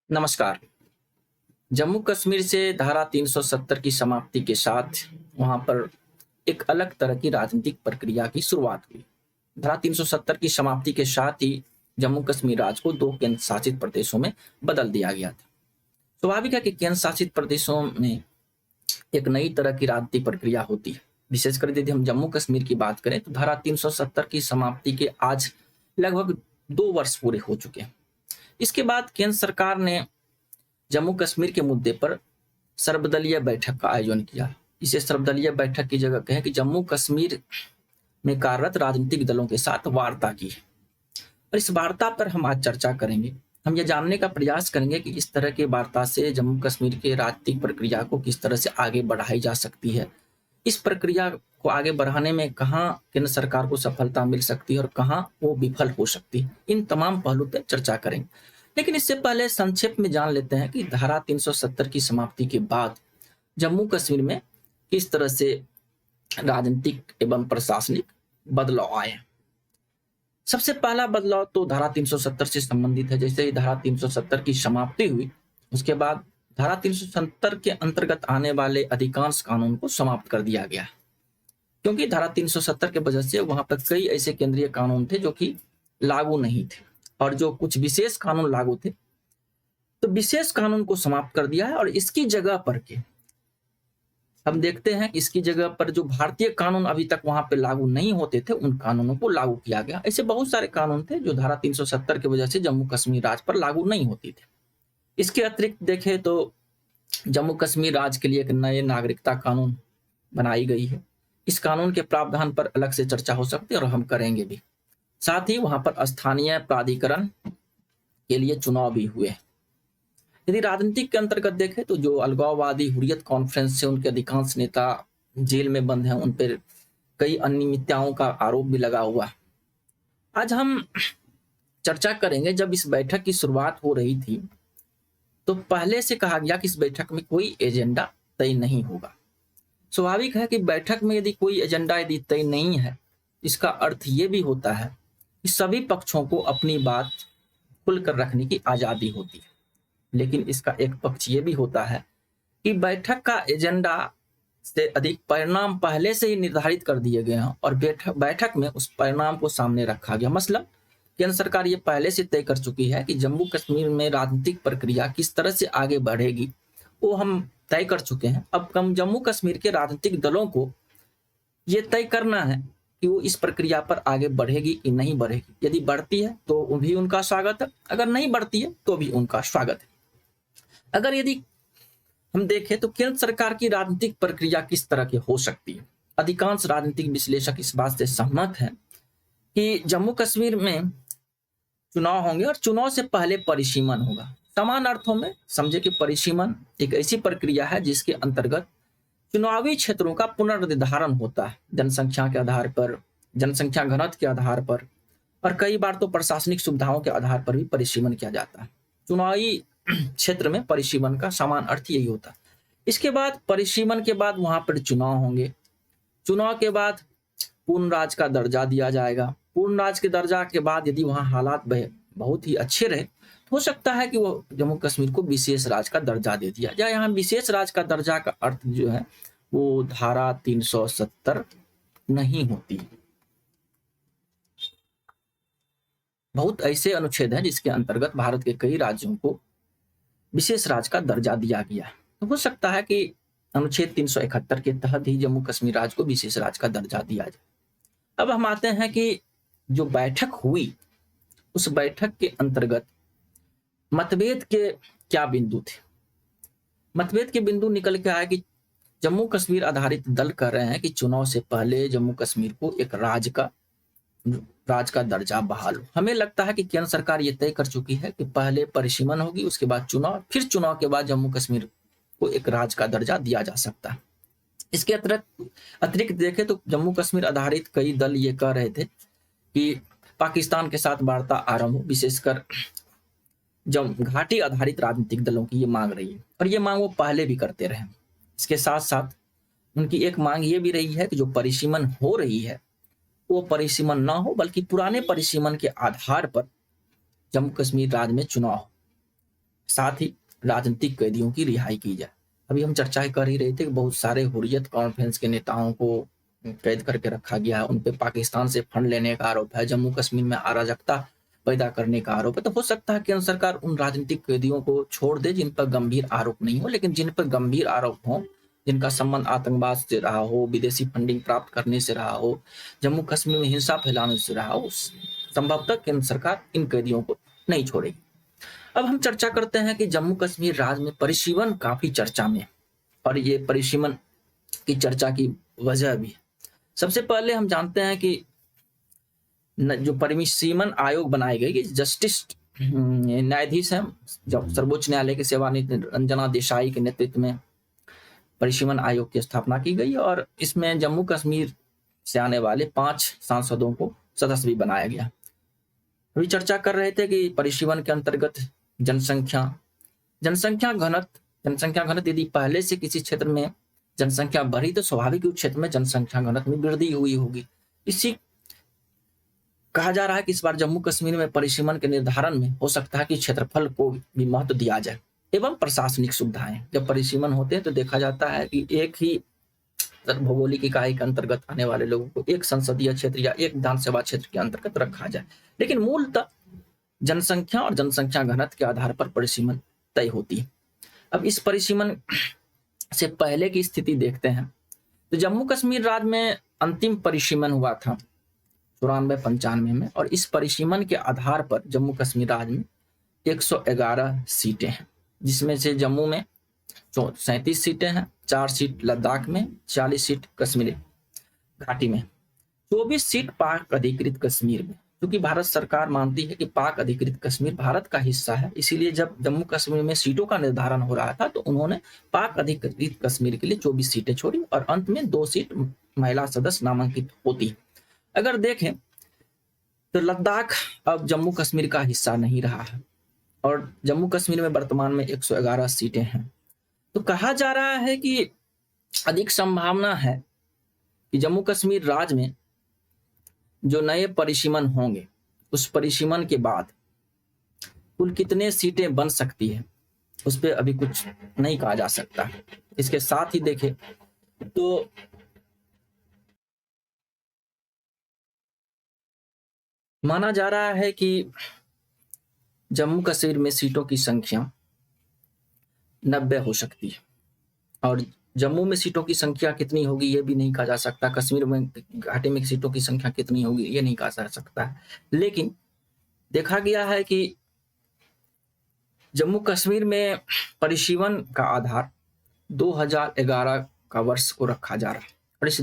नमस्कार। जम्मू कश्मीर से धारा 370 की समाप्ति के साथ वहां पर एक अलग तरह की राजनीतिक प्रक्रिया की शुरुआत हुई। धारा 370 की समाप्ति के साथ ही जम्मू कश्मीर राज्य को दो केंद्र शासित प्रदेशों में बदल दिया गया था। स्वाभाविक है कि केंद्र शासित प्रदेशों में एक नई तरह की राजनीतिक प्रक्रिया होती है। विशेषकर यदि हम जम्मू कश्मीर की बात करें तो धारा 370 की समाप्ति के आज लगभग 2 वर्ष पूरे हो चुके हैं। इसके बाद केंद्र सरकार ने जम्मू कश्मीर के मुद्दे पर सर्वदलीय बैठक का आयोजन किया। इसे सर्वदलीय बैठक की जगह कहें कि जम्मू कश्मीर में कार्यरत राजनीतिक दलों के साथ वार्ता की है। और इस वार्ता पर हम आज चर्चा करेंगे। हम यह जानने का प्रयास करेंगे कि इस तरह के वार्ता से जम्मू कश्मीर के राजनीतिक प्रक्रिया को किस तरह से आगे बढ़ाई जा सकती है। इस प्रक्रिया को आगे बढ़ाने में कहाँ केंद्र सरकार को सफलता मिल सकती है और कहाँ वो विफल हो सकती है। इन तमाम पहलू पर चर्चा करेंगे। लेकिन इससे पहले संक्षेप में जान लेते हैं कि धारा 370 की समाप्ति के बाद जम्मू कश्मीर में किस तरह से राजनीतिक एवं प्रशासनिक बदलाव आए। सबसे पहला बदलाव तो धारा 370 से संबंधित है। जैसे ही धारा 370 की समाप्ति हुई उसके बाद धारा 370 के अंतर्गत आने वाले अधिकांश कानून को समाप्त कर दिया गया, क्योंकि धारा 370 के वजह से वहां पर कई ऐसे केंद्रीय कानून थे जो कि लागू नहीं थे और जो कुछ विशेष कानून लागू थे तो विशेष कानून को समाप्त कर दिया है। और इसकी जगह पर के हम देखते हैं कि इसकी जगह पर जो भारतीय कानून अभी तक वहां पे लागू नहीं होते थे उन कानूनों को लागू किया गया। ऐसे बहुत सारे कानून थे जो धारा 370 की वजह से जम्मू कश्मीर राज्य पर लागू नहीं होती थे। इसके अतिरिक्त देखें तो जम्मू कश्मीर राज्य के लिए एक नए नागरिकता कानून बनाई गई है। इस कानून के प्रावधान पर अलग से चर्चा हो सकती है और हम करेंगे भी। साथ ही वहां पर स्थानीय प्राधिकरण के लिए चुनाव भी हुए। यदि राजनीतिक के अंतर्गत देखें तो जो अलगाववादी हुर्रियत कॉन्फ्रेंस से उनके अधिकांश नेता जेल में बंद हैं, उन पर कई अनियमितताओं का आरोप भी लगा हुआ। आज हम चर्चा करेंगे। जब इस बैठक की शुरुआत हो रही थी तो पहले से कहा गया कि इस बैठक में कोई एजेंडा तय नहीं होगा। स्वाभाविक है कि बैठक में यदि कोई एजेंडा यदि तय नहीं है, इसका अर्थ ये भी होता है कि सभी पक्षों को अपनी बात खुलकर रखने की आजादी होती है। लेकिन इसका एक पक्ष ये भी होता है कि बैठक का एजेंडा से अधिक परिणाम पहले से ही निर्धारित कर दिए गए हैं और बैठक में उस परिणाम को सामने रखा गया। मतलब केंद्र सरकार ये पहले से तय कर चुकी है कि जम्मू कश्मीर में राजनीतिक प्रक्रिया किस तरह से आगे बढ़ेगी, वो हम तय कर चुके हैं। अब हम जम्मू कश्मीर के राजनीतिक दलों को ये तय करना है कि वो इस प्रक्रिया पर आगे बढ़ेगी कि नहीं बढ़ेगी। यदि बढ़ती है तो भी उनका स्वागत है, अगर नहीं बढ़ती है तो भी उनका स्वागत है। अगर यदि हम देखें तो केंद्र सरकार की राजनीतिक प्रक्रिया किस तरह की हो सकती है, अधिकांश राजनीतिक विश्लेषक इस बात से सहमत हैं कि जम्मू कश्मीर में चुनाव होंगे और चुनाव से पहले परिसीमन होगा। समान अर्थों में समझे कि परिसीमन एक ऐसी प्रक्रिया है जिसके अंतर्गत चुनावी क्षेत्रों का पुनर्निर्धारण होता है जनसंख्या के आधार पर, जनसंख्या घनत्व के आधार पर, और कई बार तो प्रशासनिक सुविधाओं के आधार पर भी परिसीमन किया जाता है। चुनावी क्षेत्र में परिसीमन का समान अर्थ यही होता है। इसके बाद परिसीमन के बाद वहां पर चुनाव होंगे। चुनाव के बाद पूर्ण राज्य का दर्जा दिया जाएगा। पूर्ण राज्य के दर्जा के बाद यदि वहां हालात बहुत ही अच्छे रहे तो हो सकता है कि वो जम्मू कश्मीर को विशेष राज्य का दर्जा दे दिया जाए। यहाँ विशेष राज्य का दर्जा का अर्थ जो है वो धारा 370 नहीं होती। बहुत ऐसे अनुच्छेद हैं जिसके अंतर्गत भारत के कई राज्यों को विशेष राज्य का दर्जा दिया गया है। तो हो सकता है कि अनुच्छेद 371 के तहत ही जम्मू कश्मीर राज्य को विशेष राज्य का दर्जा दिया जाए। अब हम आते हैं कि जो बैठक हुई उस बैठक के अंतर्गत मतभेद के क्या बिंदु थे। मतभेद के बिंदु निकल के आए कि जम्मू कश्मीर आधारित दल कह रहे हैं कि चुनाव से पहले जम्मू कश्मीर को एक राज्य का दर्जा बहाल हो। हमें लगता है कि केंद्र सरकार ये तय कर चुकी है कि पहले परिसीमन होगी, उसके बाद चुनाव, फिर चुनाव के बाद जम्मू कश्मीर को एक राज्य का दर्जा दिया जा सकता है। इसके अतिरिक्त देखें तो जम्मू कश्मीर आधारित कई दल ये कह रहे थे कि पाकिस्तान के साथ वार्ता आरंभ हो। विशेषकर जब घाटी आधारित राजनीतिक दलों की ये मांग रही है और ये मांग वो पहले भी करते रहे। इसके साथ साथ उनकी एक मांग ये भी रही है कि जो परिसीमन हो रही है वो परिसीमन ना हो, बल्कि पुराने परिसीमन के आधार पर जम्मू कश्मीर राज्य में चुनाव हो। साथ ही राजनीतिक कैदियों की रिहाई की जाए। अभी हम चर्चा कर ही रहे थे कि बहुत सारे हुर्रियत कॉन्फ्रेंस के नेताओं को कैद करके रखा गया है, उन पे पाकिस्तान से फंड लेने का आरोप है, जम्मू कश्मीर में अराजकता पैदा करने का आरोप है। तो हो सकता है केंद्र सरकार उन राजनीतिक कैदियों को छोड़ दे जिन पर गंभीर आरोप नहीं हो, लेकिन जिन पर गंभीर आरोप हो, जिनका संबंध आतंकवाद से रहा हो, विदेशी फंडिंग प्राप्त करने से रहा हो, जम्मू कश्मीर में हिंसा फैलाने से रहा हो, संभवतः केंद्र सरकार इन कैदियों को नहीं छोड़ेगी। अब हम चर्चा करते हैं कि जम्मू कश्मीर राज्य में परिसीमन काफी चर्चा में, और ये परिसीमन की चर्चा की वजह भी है। सबसे पहले हम जानते हैं कि जो परिसीमन आयोग बनाए गए, जस्टिस न्यायाधीश हैं, जब सर्वोच्च न्यायालय के सेवानिवृत्त रंजना देसाई के नेतृत्व में परिसीमन आयोग की स्थापना की गई, और इसमें जम्मू कश्मीर से आने वाले 5 सांसदों को सदस्य भी बनाया गया। अभी चर्चा कर रहे थे कि परिसीमन के अंतर्गत जनसंख्या घनत्व यदि पहले से किसी क्षेत्र में जनसंख्या बढ़ी तो स्वाभाविक उस क्षेत्र में जनसंख्या घनत्व में वृद्धि हुई होगी। इसी कहा जा रहा है कि इस बार जम्मू कश्मीर में परिसीमन के निर्धारण में हो सकता है कि क्षेत्रफल को भी महत्व दिया जाए एवं प्रशासनिक सुविधाएं। जब परिसीमन होते हैं तो देखा जाता है कि एक ही भौगोलिक इकाई के अंतर्गत आने वाले लोगों को एक संसदीय क्षेत्र या एक विधानसभा क्षेत्र के अंतर्गत रखा जाए, लेकिन मूलतः जनसंख्या और जनसंख्या घनत्व के आधार पर परिसीमन तय होती है। अब इस परिसीमन से पहले की स्थिति देखते हैं तो जम्मू कश्मीर राज्य में अंतिम परिसीमन हुआ था 94-95 में, और इस परिसीमन के आधार पर जम्मू कश्मीर राज्य में 111 सीटें हैं, जिसमें से जम्मू में 37 सीटें हैं, 4 सीट लद्दाख में, 40 सीट कश्मीर घाटी में, 24 सीट पाक अधिकृत कश्मीर में। क्योंकि भारत सरकार मानती है कि पाक अधिकृत कश्मीर भारत का हिस्सा है, इसीलिए जब जम्मू कश्मीर में सीटों का निर्धारण हो रहा था तो उन्होंने पाक अधिकृत कश्मीर के लिए 24 सीटें छोड़ी, और अंत में 2 सीट महिला सदस्य नामांकित होती। अगर देखें तो लद्दाख अब जम्मू कश्मीर का हिस्सा नहीं रहा है, और जम्मू कश्मीर में वर्तमान में 111 सीटें हैं। तो कहा जा रहा है कि अधिक संभावना है कि जम्मू कश्मीर राज्य में जो नए परिसीमन होंगे उस परिसीमन के बाद कुल कितने सीटें बन सकती है उस पर अभी कुछ नहीं कहा जा सकता। इसके साथ ही देखें तो माना जा रहा है कि जम्मू कश्मीर में सीटों की संख्या 90 हो सकती है, और जम्मू में सीटों की संख्या कितनी होगी ये भी नहीं कहा जा सकता। कश्मीर में घाटी में सीटों की संख्या कितनी होगी ये नहीं कहा जा सकता है, लेकिन देखा गया है कि जम्मू कश्मीर में परिसीमन का आधार 2011 का वर्ष को रखा जा रहा है, और इस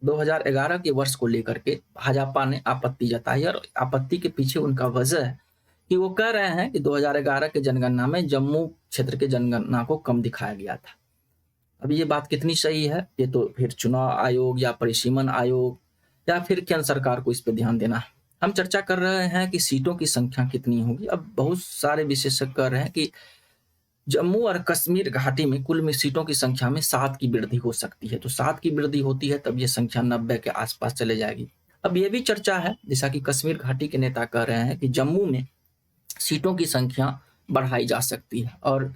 2011 के वर्ष को लेकर के भाजपा ने आपत्ति जताई, और आपत्ति के पीछे उनका वजह है कि वो कह रहे हैं कि 2011 के जनगणना में जम्मू क्षेत्र के जनगणना को कम दिखाया गया था। अब ये बात कितनी सही है ये तो फिर चुनाव आयोग या परिसीमन आयोग या फिर केंद्र सरकार को इस पर ध्यान देना है। हम चर्चा कर रहे हैं कि सीटों की संख्या कितनी होगी। अब बहुत सारे विशेषज्ञ कह रहे हैं कि जम्मू और कश्मीर घाटी में कुल में सीटों की संख्या में 7 की वृद्धि हो सकती है। तो 7 की वृद्धि होती है तब ये संख्या 90 के आसपास चले जाएगी। अब ये भी चर्चा है जैसा कि कश्मीर घाटी के नेता कह रहे हैं कि जम्मू में सीटों की संख्या बढ़ाई जा सकती है, और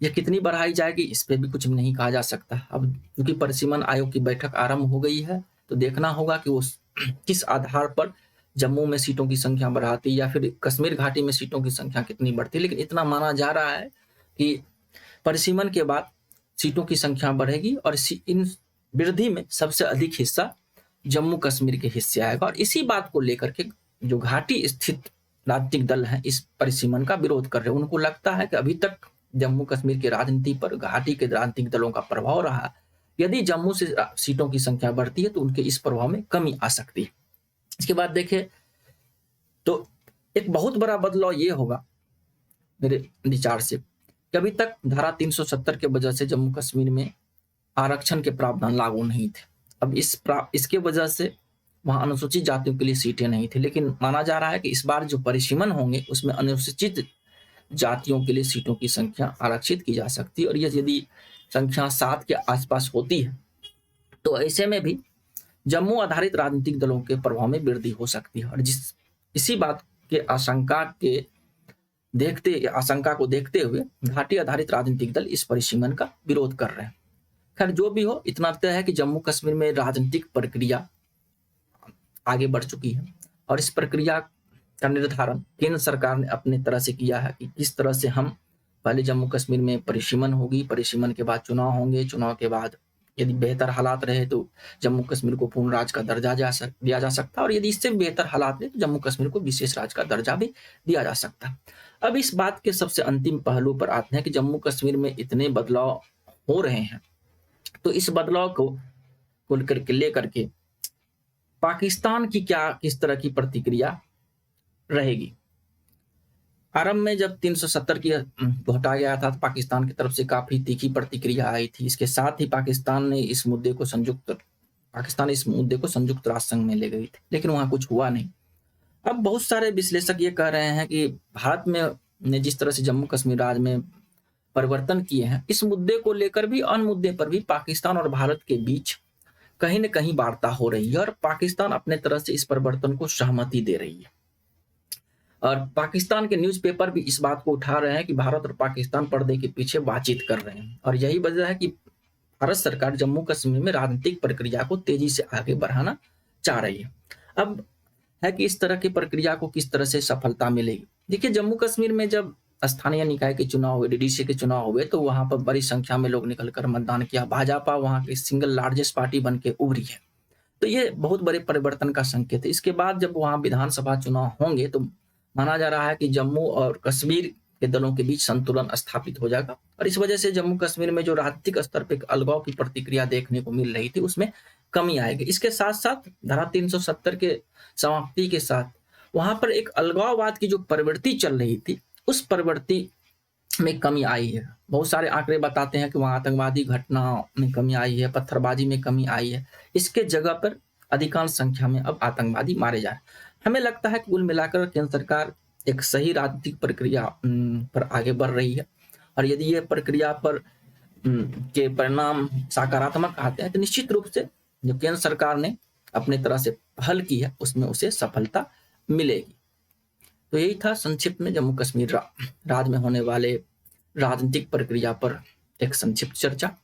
ये कितनी बढ़ाई जाएगी इस पे भी कुछ नहीं कहा जा सकता। अब क्योंकि परिसीमन आयोग की बैठक आरंभ हो गई है तो देखना होगा कि वो किस आधार पर जम्मू में सीटों की संख्या बढ़ाती या फिर कश्मीर घाटी में सीटों की संख्या कितनी बढ़ती। लेकिन इतना माना जा रहा है कि परिसीमन के बाद सीटों की संख्या बढ़ेगी, और इन वृद्धि में सबसे अधिक हिस्सा जम्मू कश्मीर के हिस्से आएगा। और इसी बात को लेकर के जो घाटी स्थित राजनीतिक दल हैं इस परिसीमन का विरोध कर रहे हैं। उनको लगता है कि अभी तक जम्मू कश्मीर की राजनीति पर घाटी के राजनीतिक दलों का प्रभाव रहा, यदि जम्मू से सीटों की संख्या बढ़ती है तो उनके इस प्रभाव में कमी आ सकती है। इसके बाद देखें तो एक बहुत बड़ा बदलाव ये होगा मेरे विचार से कि अभी तक धारा 370 के वजह से जम्मू कश्मीर में आरक्षण के प्रावधान लागू नहीं थे। अब इसके वजह से वहां अनुसूचित जातियों के लिए सीटें नहीं थी, लेकिन माना जा रहा है कि इस बार जो परिसीमन होंगे उसमें अनुसूचित जातियों के लिए सीटों की संख्या आरक्षित की जा सकती है, और यह यदि संख्या 7 के आसपास होती है तो ऐसे में भी जम्मू आधारित राजनीतिक दलों के प्रभाव में वृद्धि हो सकती है। और इसी बात के आशंका के देखते आशंका को देखते हुए घाटी आधारित राजनीतिक दल इस परिसीमन का विरोध कर रहे हैं। खैर जो भी हो, इतना तय है कि जम्मू कश्मीर में राजनीतिक प्रक्रिया आगे बढ़ चुकी है और इस प्रक्रिया का निर्धारण केंद्र सरकार ने अपने तरह से किया है कि किस तरह से हम पहले जम्मू कश्मीर में परिसीमन होगी, परिसीमन के बाद चुनाव होंगे, चुनाव के बाद यदि बेहतर हालात रहे तो जम्मू कश्मीर को पूर्ण राज्य का दर्जा दिया जा सकता है और यदि इससे बेहतर हालात रहे तो जम्मू कश्मीर को विशेष राज्य का दर्जा भी दिया जा सकता है। अब इस बात के सबसे अंतिम पहलू पर आते हैं कि जम्मू कश्मीर में इतने बदलाव हो रहे हैं, तो इस बदलाव को लेकर के पाकिस्तान की किस तरह की प्रतिक्रिया रहेगी। आरंभ में जब 370 की हटाया गया था तो पाकिस्तान की तरफ से काफी तीखी प्रतिक्रिया आई थी। इसके साथ ही पाकिस्तान इस मुद्दे को संयुक्त राष्ट्र संघ में ले गई थी, लेकिन वहां कुछ हुआ नहीं। अब बहुत सारे विश्लेषक ये कह रहे हैं कि भारत ने जिस तरह से जम्मू कश्मीर राज्य में परिवर्तन किए हैं, इस मुद्दे को लेकर भी अन्य मुद्दे पर भी पाकिस्तान और भारत के बीच कहीं न कहीं वार्ता हो रही है और पाकिस्तान अपने तरह से इस परिवर्तन को सहमति दे रही है। और पाकिस्तान के न्यूज़पेपर भी इस बात को उठा रहे हैं कि भारत और पाकिस्तान पर्दे के पीछे बातचीत कर रहे हैं और यही वजह है कि भारत सरकार जम्मू कश्मीर में राजनीतिक प्रक्रिया को तेजी से आगे बढ़ाना चाह रही है। अब है कि इस तरह की प्रक्रिया को किस तरह से सफलता मिलेगी। देखिए, जम्मू कश्मीर में जब स्थानीय निकाय के चुनाव हुए, डीडीसी के चुनाव हुए, तो वहां पर बड़ी संख्या में लोग निकलकर मतदान किया। भाजपा वहां की सिंगल लार्जेस्ट पार्टी बन के उभरी है, तो ये बहुत बड़े परिवर्तन का संकेत है। इसके बाद जब वहां विधानसभा चुनाव होंगे तो माना जा रहा है कि जम्मू और कश्मीर के दलों के बीच संतुलन स्थापित हो जाएगा और इस वजह से जम्मू कश्मीर में जो राजनीतिक स्तर पर अलगाव की प्रतिक्रिया देखने को मिल रही थी उसमें कमी आएगी। इसके साथ साथ धारा 370 के समाप्ति के साथ वहां पर एक अलगाववाद की जो प्रवृत्ति चल रही थी उस प्रवृत्ति में कमी आई है। बहुत सारे आंकड़े बताते हैं कि वहां आतंकवादी घटनाओं में कमी आई है, पत्थरबाजी में कमी आई है। इसके जगह पर अधिकांश संख्या में अब आतंकवादी मारे जा रहे हैं। हमें लगता है कि कुल मिलाकर केंद्र सरकार एक सही राजनीतिक प्रक्रिया पर आगे बढ़ रही है और यदि ये प्रक्रिया पर के परिणाम सकारात्मक आते हैं तो निश्चित रूप से जो केंद्र सरकार ने अपने तरह से पहल की है उसमें उसे सफलता मिलेगी। तो यही था संक्षिप्त में जम्मू कश्मीर राज्य में होने वाले राजनीतिक प्रक्रिया पर एक संक्षिप्त चर्चा।